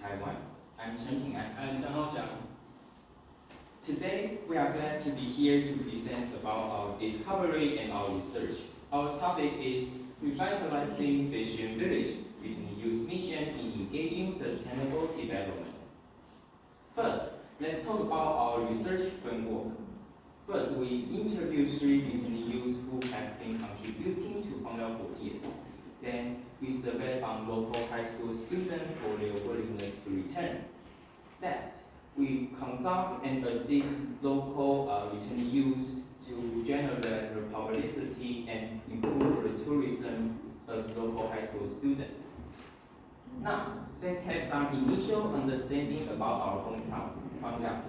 Taiwan. I'm Chen Pingan. I'm张皓翔. Today, we are glad to be here to present about our discovery and our research. Our topic is Revitalizing Fishing Village, Returning Youth Mission in Engaging Sustainable Development. First, let's talk about our research framework. First, we interviewed 3 returning youths who have been contributing to Fangdao for years. Then, we surveyed on local high school students for their willingness to return. Next, we conduct and assist local returning youths to generate the publicity and improve the tourism as local high school students. Now, let's have some initial understanding about our hometown, Fangdao.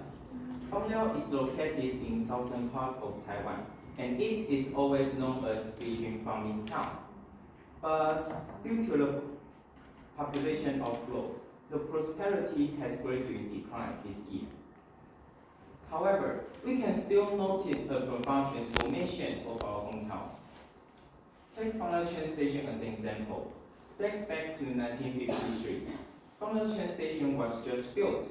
Fangdao is located in southern part of Taiwan, and it is always known as fishing farming town. But due to the population outflow, the prosperity has greatly declined this year. However, we can still notice a profound transformation of our hometown. Take Fangdao train station as an example. Take back to 1953. Fangdao train station was just built,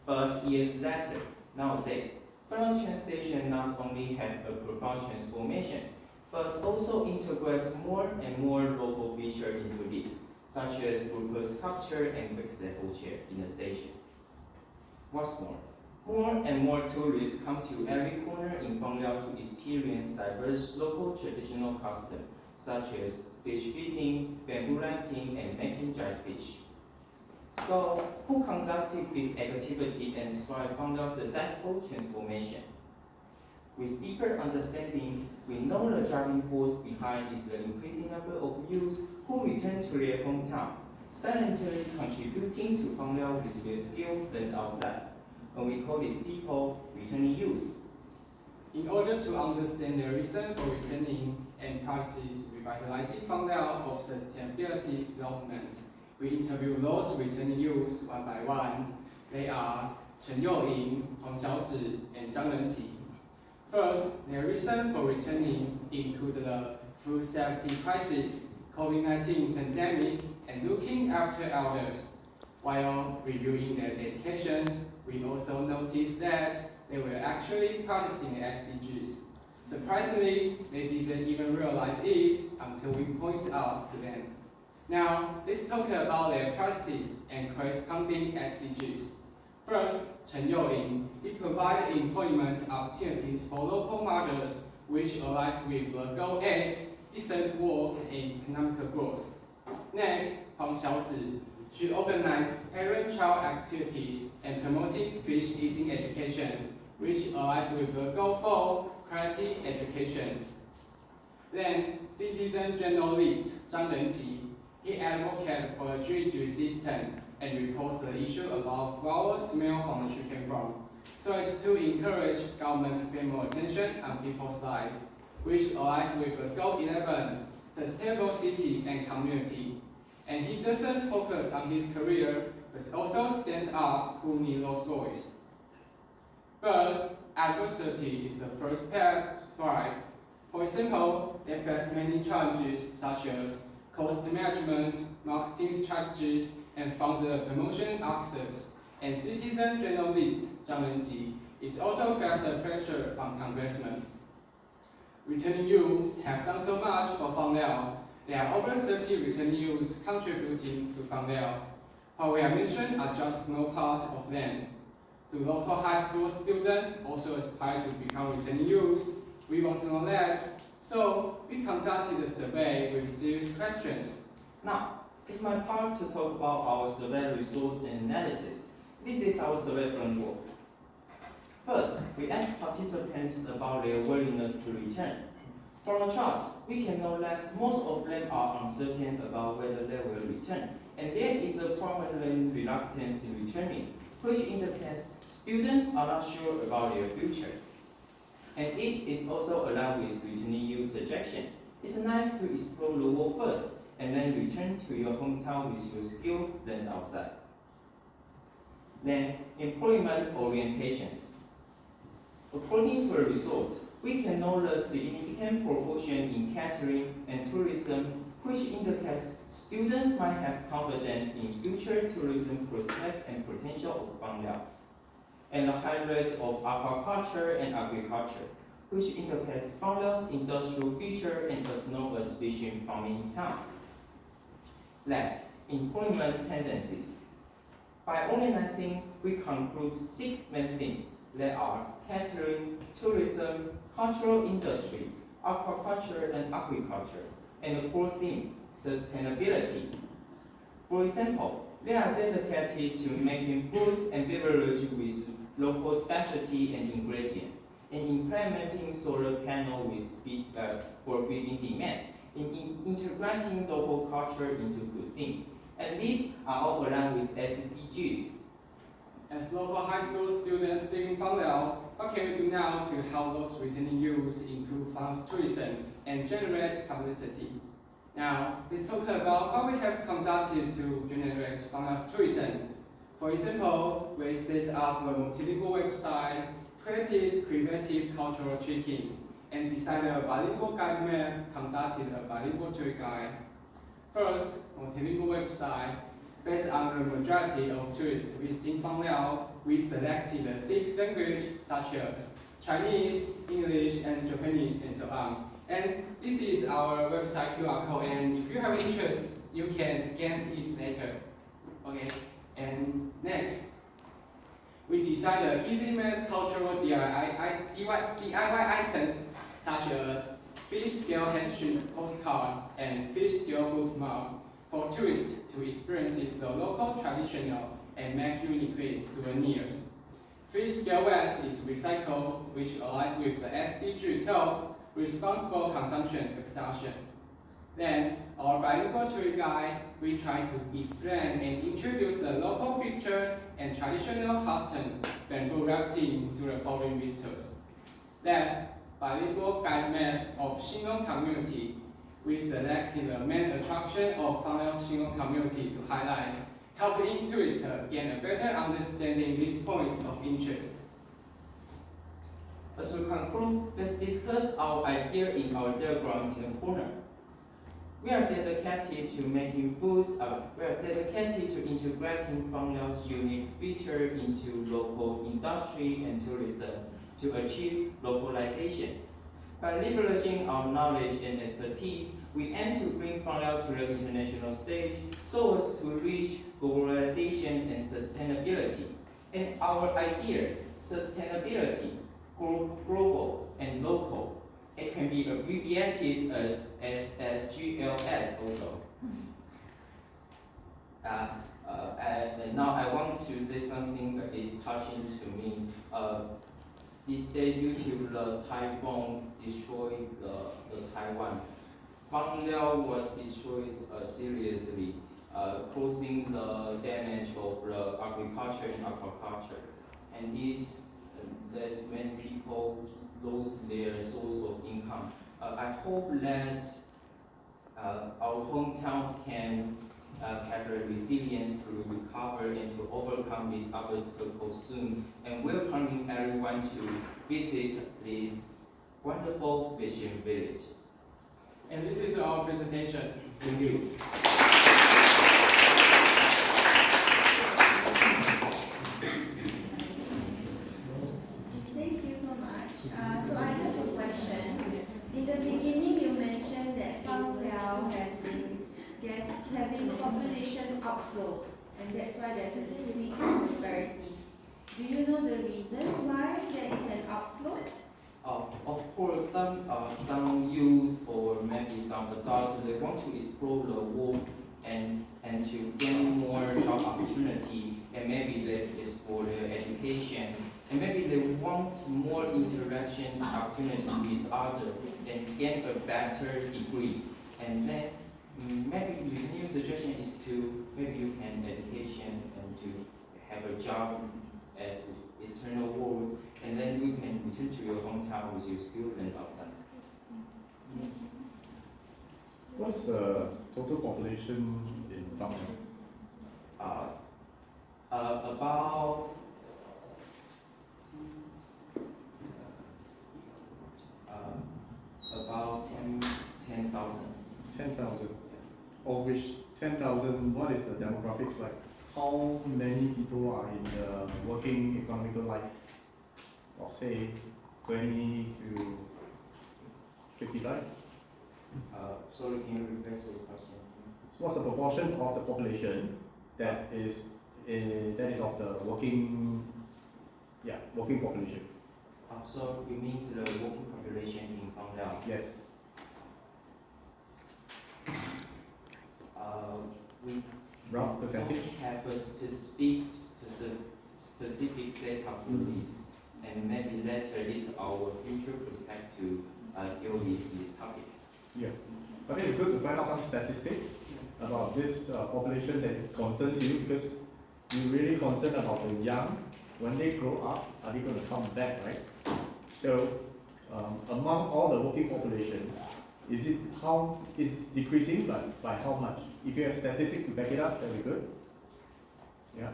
but years later, nowadays, Fangdao train station not only have a profound transformation, but also integrates more and more local features into this, such as local sculpture and backsaddle chair in the station. What's more and more tourists come to every corner in Fangdao to experience diverse local traditional customs, such as fish feeding, bamboo rafting, and making dried fish. So, who conducted this activity and drive Fangdao's successful transformation? With deeper understanding, we know the driving force behind is the increasing number of youths who return to their hometown, silently contributing to Fangdao with their skill learned outside. And we call these people returning youths. In order to understand the reason for returning and practice revitalizing Fangdao of sustainability development, we interview those returning youths one by one. They are Chen Youyin, Hong Xiaozhi, and Zhang Renqi. First, their reason for returning include the food safety crisis, COVID-19 pandemic, and looking after elders. While reviewing their dedications, we also noticed that they were actually practicing the SDGs. Surprisingly, they didn't even realize it until we point out to them. Now, let's talk about their practices and corresponding SDGs. First, Chen Youyin. He provided employment opportunities for local mothers, which aligns with the Goal 8, decent work and economic growth. Next, Hong Xiaozhi. She organized parent-child activities and promoting fish eating education, which aligns with the Goal 4, quality education. Then, citizen journalist Zhang Renqi. He advocated for a jury system and reported the issue about foul smell from the chicken farm, so as to encourage government to pay more attention on people's lives, which aligns with the Goal 11, sustainable city and community. And he doesn't focus on his career, but also stands up who need those voices. But adversity is the first path to thrive. For example, they face many challenges such as cost management, marketing strategies, and founder promotion access. And citizen journalist Zhang Renqi is also facing pressure from congressmen. Returning youths have done so much for Fangdao. There are over 30 returning youths contributing to Fangdao. What we have mentioned are just small parts of them. Do local high school students also aspire to become returning youths? We want to know that. So, we conducted a survey with series questions. Now, it's my part to talk about our survey results and analysis. This is our survey framework. First, we asked participants about their willingness to return. From the chart, we can know that most of them are uncertain about whether they will return, and there is a prominent reluctance in returning, which indicates students are not sure about their future. And it is also aligned with returning youth suggestion. It's nice to explore the world first, and then return to your hometown with your skill learned outside. Then, employment orientations. According to the results, we can know the significant proportion in catering and tourism which indicates students might have confidence in future tourism prospects and potential of Fangliao. And the high rates of aquaculture and agriculture, which indicate Fangliao's industrial future and as known as fishing farming in town. Last, employment tendencies. By organizing, we conclude 6 main themes that are catering, tourism, cultural industry, aquaculture and agriculture, and the 4th theme, sustainability. For example, they are dedicated to making food and beverage with local specialty and ingredient, and implementing solar panel for building demand, in integrating local culture into cuisine. And these are all aligned with SDGs. As local high school students living in Fangliao, what can we do now to help those returning youths improve Fangliao's tourism and generate publicity? Now, let's talk about what we have conducted to generate Fangliao's tourism. For example, we set up a multilingual website, created creative cultural trickings, and designed a bilingual guide map, conducted a bilingual tour guide. First, multilingual website. Based on the majority of tourists visiting Fangliao, we selected 6 languages such as Chinese, English, and Japanese, and so on. And this is our website QR code, and if you have interest, you can scan it later. Okay. And next, we designed easy-made cultural DIY items such as fish-scale handshake postcard and fish-scale bookmark for tourists to experience the local traditional and make unique souvenirs. Fish-scale waste is recycled, which aligns with the SDG 12, responsible consumption and production. Then, our bilingual tour guide, we try to explain and introduce the local feature and traditional custom bamboo rafting to the foreign visitors. Last, bilingual guide map of Xinglong community. We selected the main attraction of Fangliao's Xinglong community to highlight, helping tourists gain a better understanding these points of interest. As we conclude, let's discuss our idea in our diagram in the corner. We are dedicated to making food, we are dedicated to integrating Fangliao's unique feature into local industry and tourism to achieve localization. By leveraging our knowledge and expertise, we aim to bring Fangliao to the international stage so as to reach globalization and sustainability. And our idea, sustainability, global and local, it can be abbreviated as GLS also. And now I want to say something that is touching to me. This day, due to the typhoon destroyed the Taiwan, Fangliao was destroyed seriously, causing the damage of the agriculture and aquaculture. And there's many people lose their source of income. I hope that our hometown can have the resilience to recover and to overcome these obstacles soon, and welcoming everyone to visit this wonderful fishing village. And this is our presentation. Thank you. Thank you so much. So I have a question. In the beginning, you mentioned that Fangliao has been having population outflow, and that's why there's a decrease in prosperity. Do you know the reason why there is an outflow? Of course, some youth or maybe some adults, they want to explore the world and to gain more job opportunity, and maybe that is for their education, and maybe they want more interaction opportunity with others and gain a better degree. And then maybe the new suggestion is to maybe you can education and to have a job at external world, and then you can return to your hometown with your students outside. What's the total population in Fangliao? About 10,000. 10,000. 9,000, what is the demographics like? How many people are in the working economical life of say 20 to 55? Sorry, can you rephrase your question? What's the proportion of the population that is of the working population? So it means the working population in Fangdao. Yes. We Rough percentage? don't have a specific data for this, and maybe later this our future perspective deal with this topic. Yeah. I think it's good to find out some statistics about this population that concerns you, because you're really concerned about the young. When they grow up, are they going to come back, right? So, among all the working population, is decreasing, but by how much? If you have statistics to back it up, that'd be good. Yeah.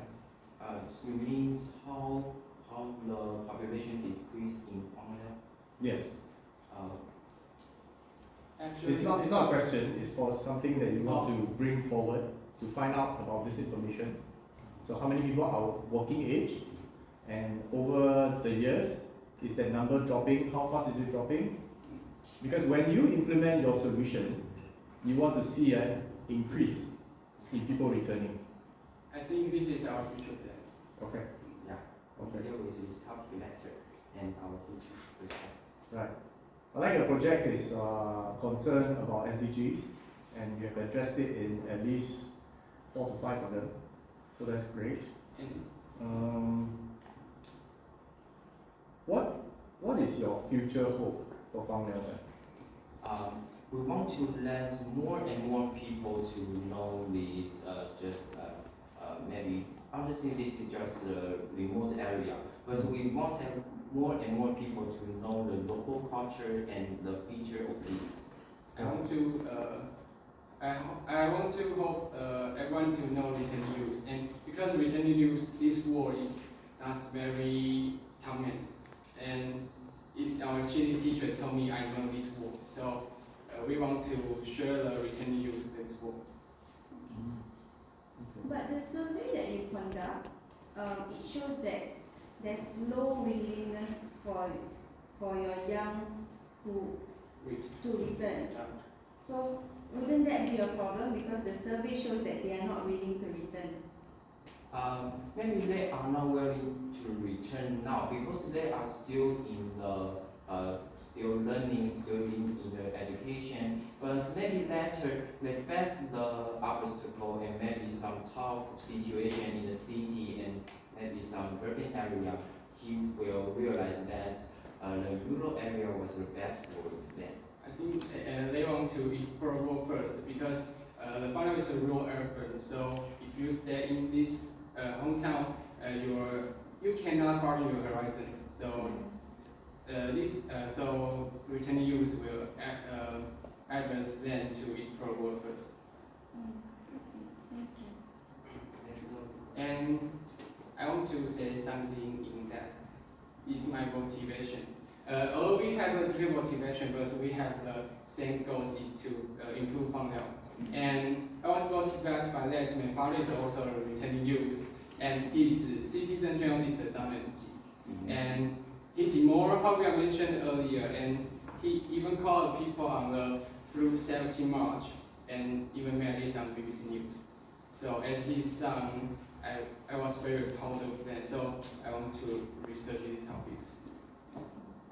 It means how the population decreased in Fangdao. Yes. Actually, It's not a question. It's for something that you want to bring forward to find out about this information. So how many people are working age, and over the years, is that number dropping? How fast is it dropping? Because when you implement your solution, you want to see an increase in people returning. I think this is our future plan. Okay. Yeah. Okay. Deal with this topic later and our future perspective. Right. I like the project is concerned about SDGs, and you have addressed it in at least 4 to 5 of them. So that's great. What is your future hope for Fangdao? We want to let more and more people to know this. Maybe obviously this is just a remote area, but we want more and more people to know the local culture and the feature of this. I want to hope everyone to know written news, and because written news, this word is not very common, and it's our Chile teacher told me I know this word, so we want to share the written news this word. But the survey that you conduct, it shows that there's low willingness for your young to return. So wouldn't that be a problem, because the survey shows that they are not willing to return? Maybe they are not willing to return now because they are still in the still learning, still in the education. But maybe later they face the obstacle and maybe some tough situation in the city and maybe some urban area. He will realize that the rural area was the best for them. I think they want to explore world first, because the Fangdao is a rural urban. So if you stay in this hometown, you cannot broaden your horizons. So so returning youth will advance them to explore world first. Thank you. And I want to say something in that is my motivation. Although we have a different motivation, but we have the same goals, is to improve Fangdao. And I was motivated by that. My father is also a returning youth, and he's citizen journalist at and he did more, how we mentioned earlier, and he even called people on the through 17 March, and even made some BBC News. So as his son, I was very proud of that. So I want to research these topics.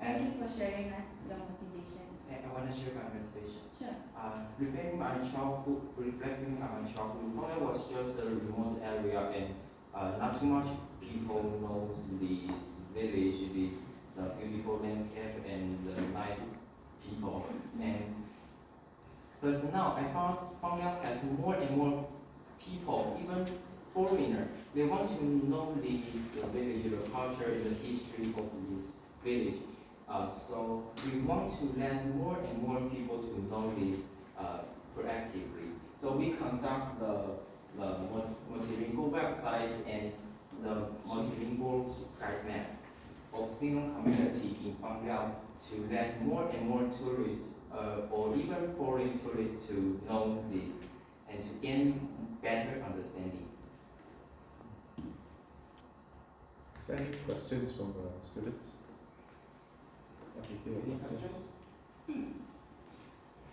Thank you for sharing us your motivation. I want to share my motivation. Sure. Reflecting on my childhood, Fangdao was just a remote area, and not too much people knows this village, the beautiful landscape and the nice people. But now I found Fangdao has more and more people, even foreigner. They want to know this village, the culture, and the history of this village. So we want to let more and more people to know this proactively. So we conduct the multilingual websites and the multilingual guide map of single community in Fangdao to let more and more tourists or even foreign tourists to know this and to gain better understanding. Is there any questions from the students? Any questions?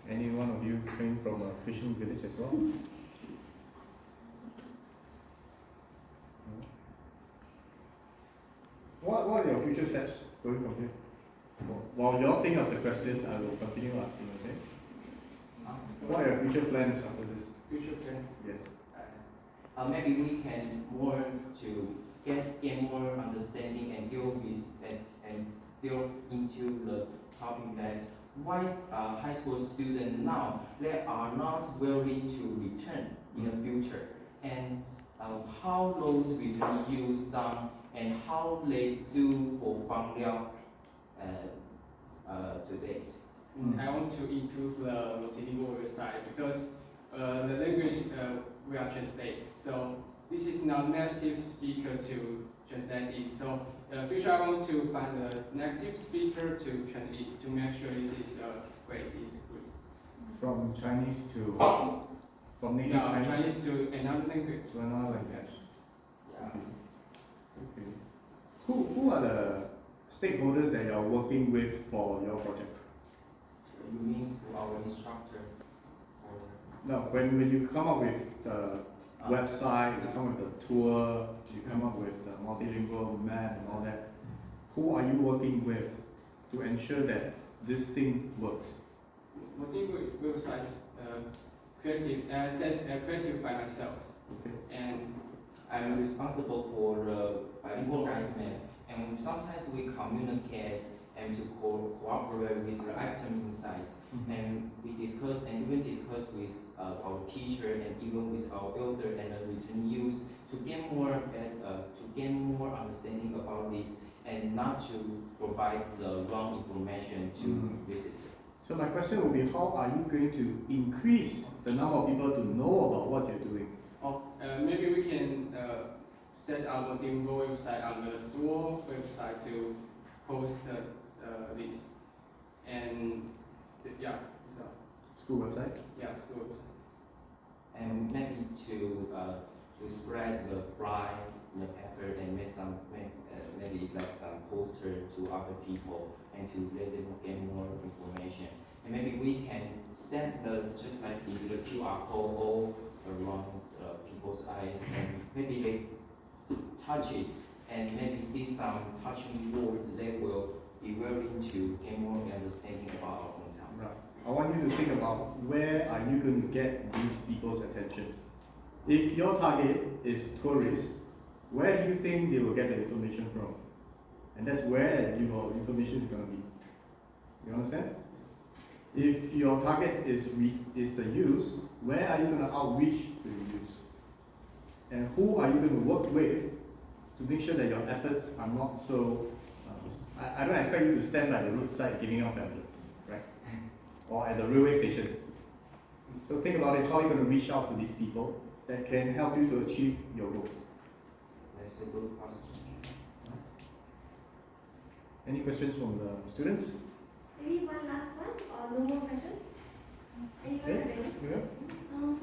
Any one of you came from a fishing village as well? What are your future steps going from here? While you all think of the question, I will continue asking, okay? What are your future plans after this? Future plan? Yes. Maybe we can more to gain more understanding and deal with and delve into the topic that why high school students now they are not willing to return in the future, and how those return use done and how they do for Fangliao to date. I want to improve the multilingual website because the language we are translate. So this is not native speaker to translate it. So future I want to find a native speaker to translate to make sure this is great, is good. From Chinese to from native Yeah, Chinese Chinese to another language. to another language. Yeah. Okay. Who are the stakeholders that you are working with for your project? You mean our instructor? Or, No, when you come up with the website, you come up with the tour, you come up with the multilingual map and all that, who are you working with to ensure that this thing works? Multilingual websites creative by myself, Okay. and I'm responsible for the bilingual management, and sometimes we communicate and to cooperate with the item inside. And we discuss and even discuss with our teacher and even with our elder and the return youth to gain more understanding about this and not to provide the wrong information to visitors. So my question will be, how are you going to increase the number of people to know about what you're doing? maybe we can set our multilingual website on the store website to post this. And yeah, so School website? yeah, school website. And maybe to spread the fly in the paper and maybe like some poster to other people and to let them get more information. And maybe we can send just like we do the QR code all around people's eyes, and maybe they touch it and maybe see some touching words, they will be willing to get more understanding about our hometown. Right. I want you to think about where are you going to get these people's attention. If your target is tourists, where do you think they will get the information from? And that's where your information is going to be. You understand? If your target is the youth, where are you going to outreach to the youth? And who are you going to work with to make sure that your efforts are not so... I don't expect you to stand by the roadside giving out pamphlets, right? Or at the railway station. So think about it, how are you going to reach out to these people that can help you to achieve your goals? That's a good question. Any questions from the students? Maybe one last one, or no more questions? Anyone available?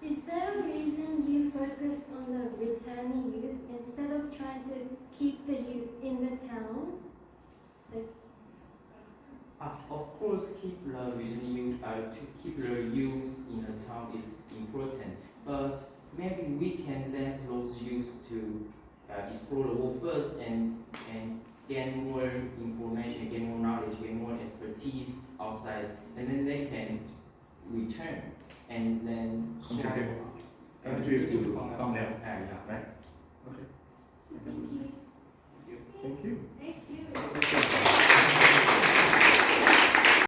Yeah. Is there a reason you focused on the returning youth instead of trying to keep the youth in the town? Of course, keep the youth in the town is important, but maybe we can let those youth to explore the world first and gain more information, gain more knowledge, gain more expertise outside, and then they can return and then Contribute to come there, yeah. right? Okay. Thank you. Thank you.